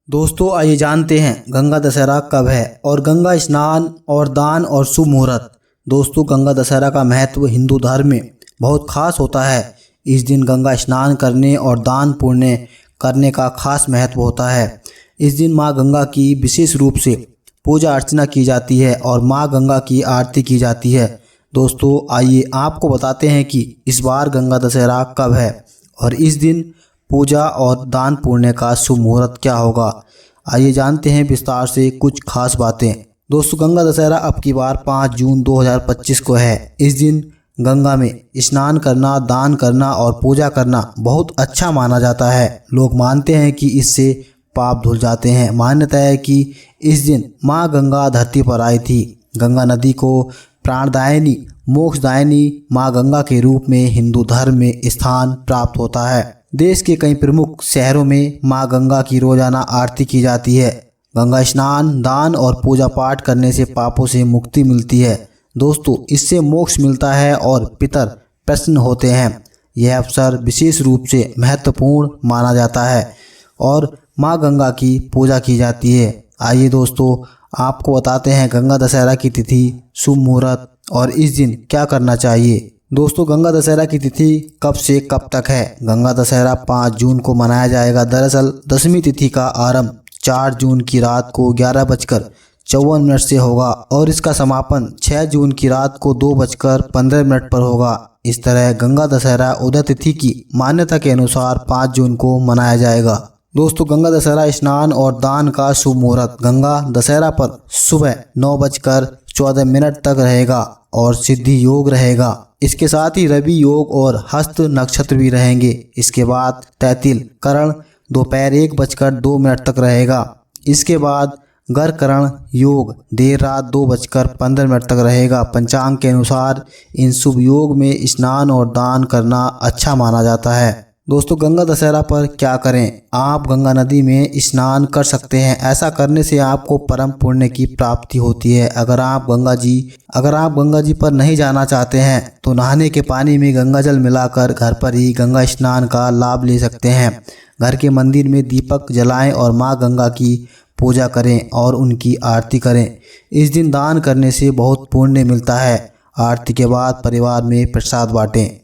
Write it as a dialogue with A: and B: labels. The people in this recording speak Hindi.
A: दोस्तों आइए जानते हैं गंगा दशहरा कब है और गंगा स्नान और दान और शुभ मुहूर्त। दोस्तों गंगा दशहरा का महत्व हिंदू धर्म में बहुत खास होता है। इस दिन गंगा स्नान करने और दान पुण्य करने का खास महत्व होता है। इस दिन माँ गंगा की विशेष रूप से पूजा अर्चना की जाती है और माँ गंगा की आरती की जाती है। दोस्तों आइए आपको बताते हैं कि इस बार गंगा दशहरा कब है और इस दिन पूजा और दान पुण्य का शुभ मुहूर्त क्या होगा। आइए जानते हैं विस्तार से कुछ खास बातें। दोस्तों गंगा दशहरा अब की बार 5 जून 2025 को है। इस दिन गंगा में स्नान करना, दान करना और पूजा करना बहुत अच्छा माना जाता है। लोग मानते हैं कि इससे पाप धुल जाते हैं। मान्यता है कि इस दिन माँ गंगा धरती पर आई थी। गंगा नदी को प्राणदायिनी, मोक्षदायिनी माँ गंगा के रूप में हिंदू धर्म में स्थान प्राप्त होता है। देश के कई प्रमुख शहरों में माँ गंगा की रोजाना आरती की जाती है। गंगा स्नान, दान और पूजा पाठ करने से पापों से मुक्ति मिलती है। दोस्तों इससे मोक्ष मिलता है और पितर प्रसन्न होते हैं। यह अवसर विशेष रूप से महत्वपूर्ण माना जाता है और माँ गंगा की पूजा की जाती है। आइए दोस्तों आपको बताते हैं गंगा दशहरा की तिथि, शुभ मुहूर्त और इस दिन क्या करना चाहिए। दोस्तों गंगा दशहरा की तिथि कब से कब तक है। गंगा दशहरा 5 जून को मनाया जाएगा। दरअसल दशमी तिथि का आरंभ 4 जून की रात को 11:54 से होगा और इसका समापन 6 जून की रात को 2:15 पर होगा। इस तरह गंगा दशहरा उदय तिथि की मान्यता के अनुसार 5 जून को मनाया जाएगा। दोस्तों गंगा दशहरा स्नान और दान का शुभ मुहूर्त गंगा दशहरा पर सुबह 9:14 तक रहेगा और सिद्धि योग रहेगा। इसके साथ ही रवि योग और हस्त नक्षत्र भी रहेंगे। इसके बाद तैतिल करण दोपहर 1:02 तक रहेगा। इसके बाद गर्करण योग देर रात 2:15 तक रहेगा। पंचांग के अनुसार इन शुभ योग में स्नान और दान करना अच्छा माना जाता है। दोस्तों गंगा दशहरा पर क्या करें। आप गंगा नदी में स्नान कर सकते हैं। ऐसा करने से आपको परम पुण्य की प्राप्ति होती है। अगर आप गंगा जी पर नहीं जाना चाहते हैं तो नहाने के पानी में गंगा जल मिलाकर घर पर ही गंगा स्नान का लाभ ले सकते हैं। घर के मंदिर में दीपक जलाएं और माँ गंगा की पूजा करें और उनकी आरती करें। इस दिन दान करने से बहुत पुण्य मिलता है। आरती के बाद परिवार में प्रसाद बांटें।